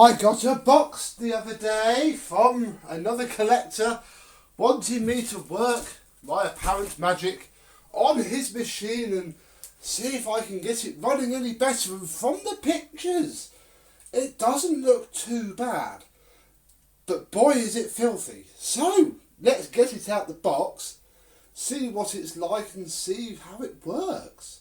I got a box the other day from another collector wanting me to work my apparent magic on his machine and see if I can get it running any better. And from the pictures, it doesn't look too bad. But boy is it filthy. So, let's get it out the box, see what it's like and see how it works.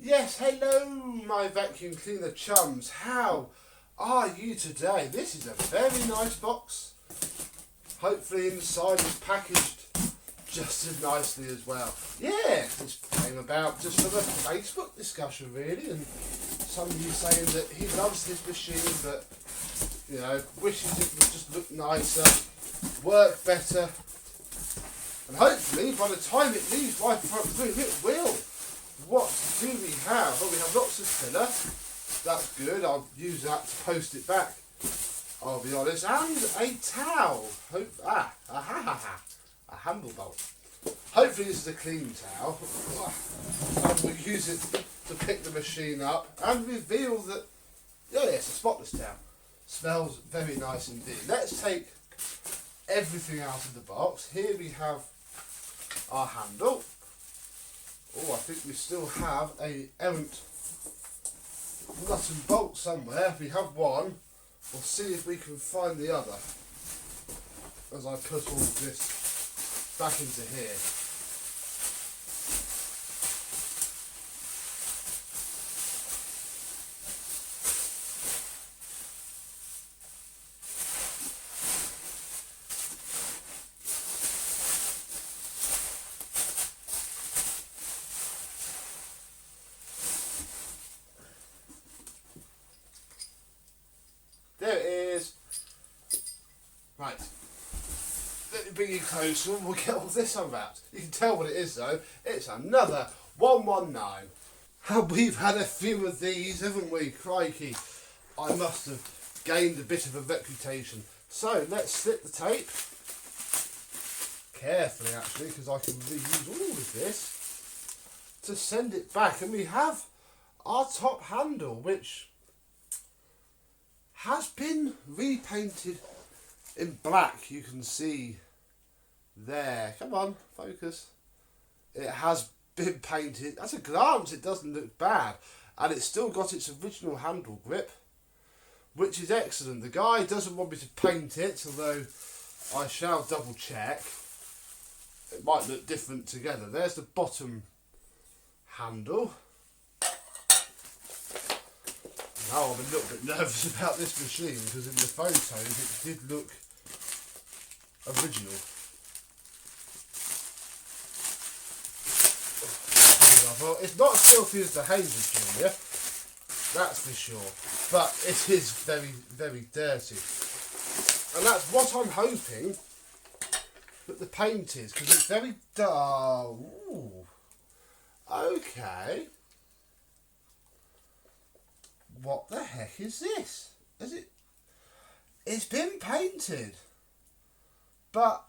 Yes, hello my vacuum cleaner chums, how are you today? This is a very nice box. Hopefully inside is packaged just as nicely as well. Yeah, this came about just from a Facebook discussion really, and somebody saying that he loves his machine but, you know, wishes it would just look nicer, work better, and hopefully by the time it leaves my front room it will. What do we have? Well, we have lots of filler. That's good. I'll use that to post it back, I'll be honest. And a towel. A handle bolt. Hopefully this is a clean towel. And we'll use it to pick the machine up and reveal that, yeah, it's a spotless towel. Smells very nice indeed. Let's take everything out of the box. Here we have our handle. Oh, I think we still have a errant nut and bolt somewhere. If we have one, we'll see if we can find the other as I put all of this back into here. There it is. Right. Let me bring you closer and we'll get all this unwrapped. You can tell what it is though. It's another 119. And we've had a few of these, haven't we? Crikey. I must have gained a bit of a reputation. So let's slip the tape. Carefully actually, because I can reuse all of this to send it back. And we have our top handle, which has been repainted in black. You can see there. Come on, focus. It has been painted. At a glance, it doesn't look bad. And it's still got its original handle grip, which is excellent. The guy doesn't want me to paint it, although I shall double check. It might look different together. There's the bottom handle. Now I'm a little bit nervous about this machine because in the photos it did look original. Well, it's not as filthy as the Hoover Junior, that's for sure, but it is very, very dirty. And that's what I'm hoping that the paint is, because it's very dark. Ooh. Okay. What the heck is this? Is it? It's been painted, but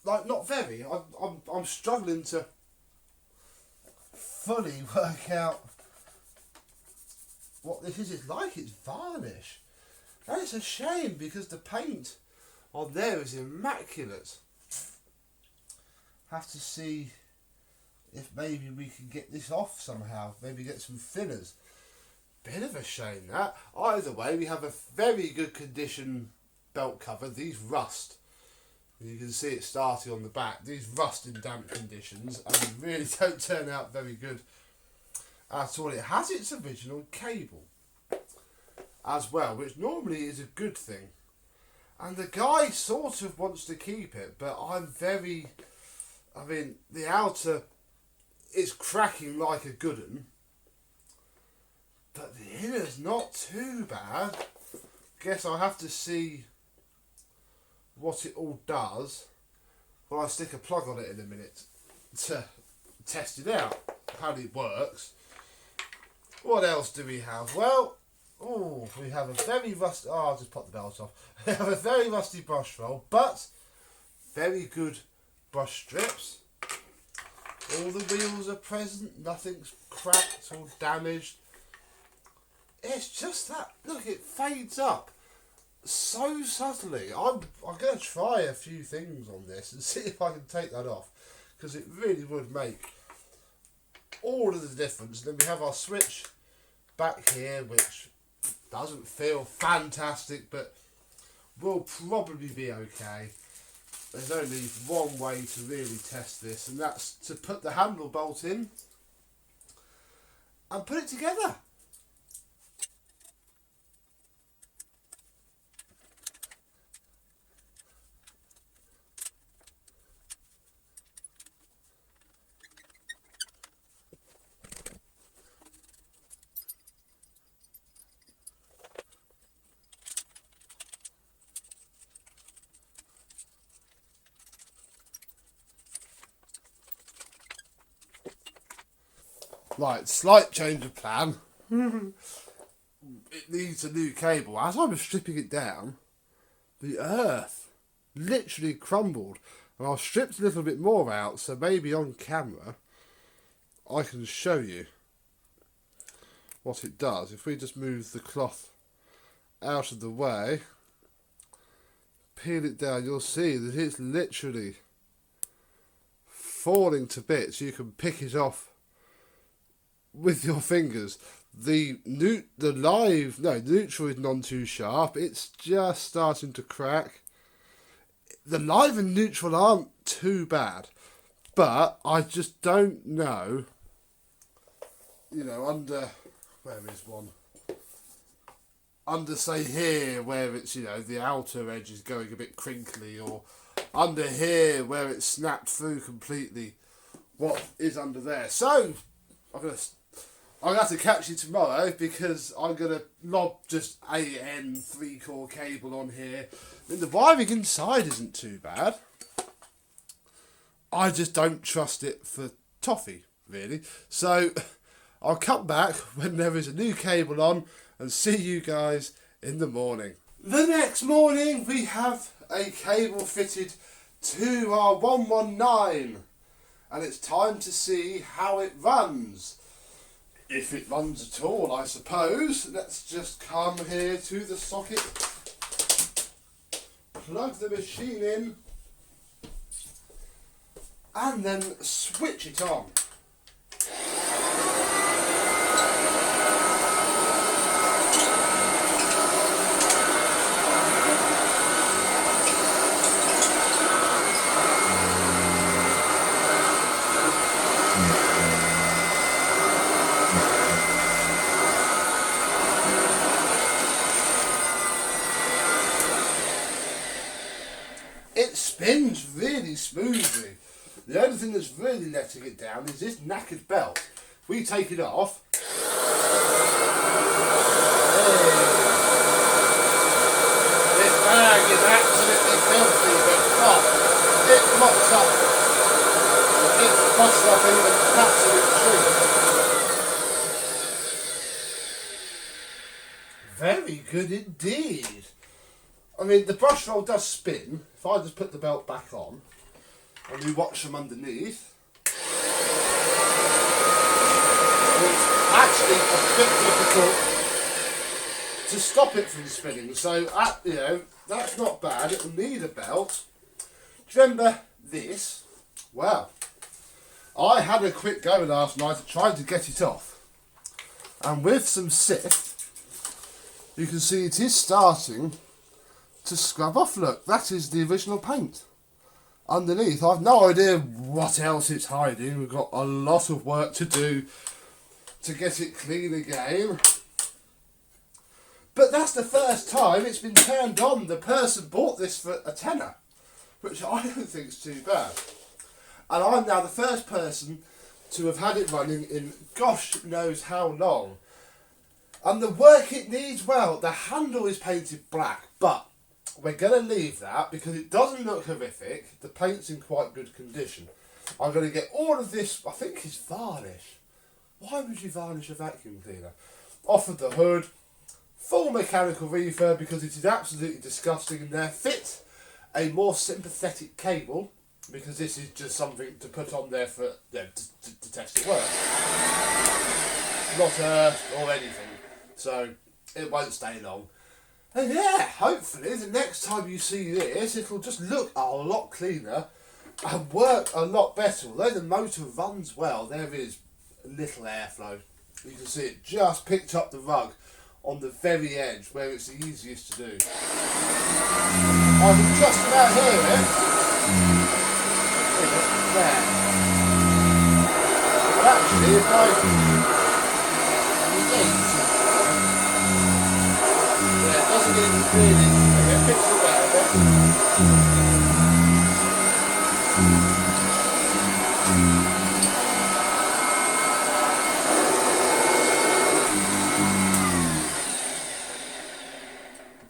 like not very. I'm struggling to fully work out what this is. It's like it's varnish. And it's a shame because the paint on there is immaculate. Have to see if maybe we can get this off somehow, maybe get some fillers. Bit of a shame that. Either way, we have a very good condition belt cover. These rust. You can see it starting on the back. These rust in damp conditions and really don't turn out very good at all. It has its original cable as well, which normally is a good thing. And the guy sort of wants to keep it, but I'm very... I mean, the outer... it's cracking like a good one, but the inner's not too bad. Guess I'll have to see what it all does when I stick a plug on it in a minute to test it out. how it works. What else do we have? Well, we have a very rusty... Oh, I'll just pop the belt off. We have a very rusty brush roll, but very good brush strips. All the wheels are present. Nothing's cracked or damaged. It's just that, look, it fades up so subtly. I'm going to try a few things on this and see if I can take that off, because it really would make all of the difference. Then we have our switch back here, which doesn't feel fantastic, but will probably be okay. There's only one way to really test this, and that's to put the handle bolt in and put it together. Right, slight change of plan. It needs a new cable. As I was stripping it down, the earth literally crumbled. And I've stripped a little bit more out, so maybe on camera I can show you what it does. If we just move the cloth out of the way, peel it down, you'll see that it's literally falling to bits. You can pick it off with your fingers. The neutral is none too sharp. It's just starting to crack. The live and neutral aren't too bad, but I just don't know. You know, under, where is one? Under, say, here, where it's, you know, the outer edge is going a bit crinkly, or under here where it's snapped through completely, what is under there. So I'm gonna have to catch you tomorrow, because I'm gonna lob just AN 3-core cable on here. I mean, the wiring inside isn't too bad. I just don't trust it for toffee, really. So I'll come back when there is a new cable on and see you guys in the morning. The next morning we have a cable fitted to our 119, and it's time to see how it runs. If it runs at all, I suppose. Let's just come here to the socket, plug the machine in, and then switch it on. It spins really smoothly. The only thing that's really letting it down is this knackered belt. If we take it off, this bag is absolutely filthy, but it mops up. It busts up even absolute treat. Very good indeed. I mean, the brush roll does spin. If I just put the belt back on and we watch from underneath, it's actually a bit difficult to stop it from spinning. So, you know, that's not bad. It will need a belt. Do you remember this? Well, I had a quick go last night to try to get it off. And with some sift, you can see it is starting to scrub off. Look, that is the original paint underneath. I've no idea what else it's hiding. We've got a lot of work to do to get it clean again, but that's the first time it's been turned on. The person bought this for a tenner, which I don't think is too bad, and I'm now the first person to have had it running in gosh knows how long. And the work it needs, well, the handle is painted black, but we're going to leave that because it doesn't look horrific. The paint's in quite good condition. I'm going to get all of this, I think it's varnish. Why would you varnish a vacuum cleaner? Offered the hood, full mechanical refurb because it is absolutely disgusting in there. Fit a more sympathetic cable because this is just something to put on there for to test it works. Not earth or anything, so it won't stay long. And yeah, hopefully the next time you see this, it'll just look a lot cleaner and work a lot better. Although the motor runs well, there is little airflow. You can see it just picked up the rug on the very edge where it's the easiest to do. I can just about hear it. There. But actually, if I yeah, it doesn't get really, it picks it out a bit.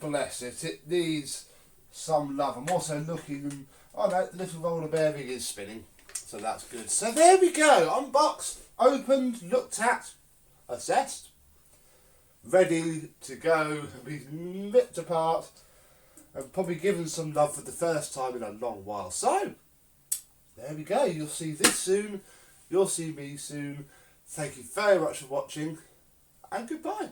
Bless it, it needs some love. I'm also looking and, oh no, the little roller bearing is spinning, so that's good. So there we go, unboxed, opened, looked at, assessed, ready to go and be ripped apart and probably given some love for the first time in a long while. So, there we go, you'll see this soon, you'll see me soon. Thank you very much for watching and goodbye.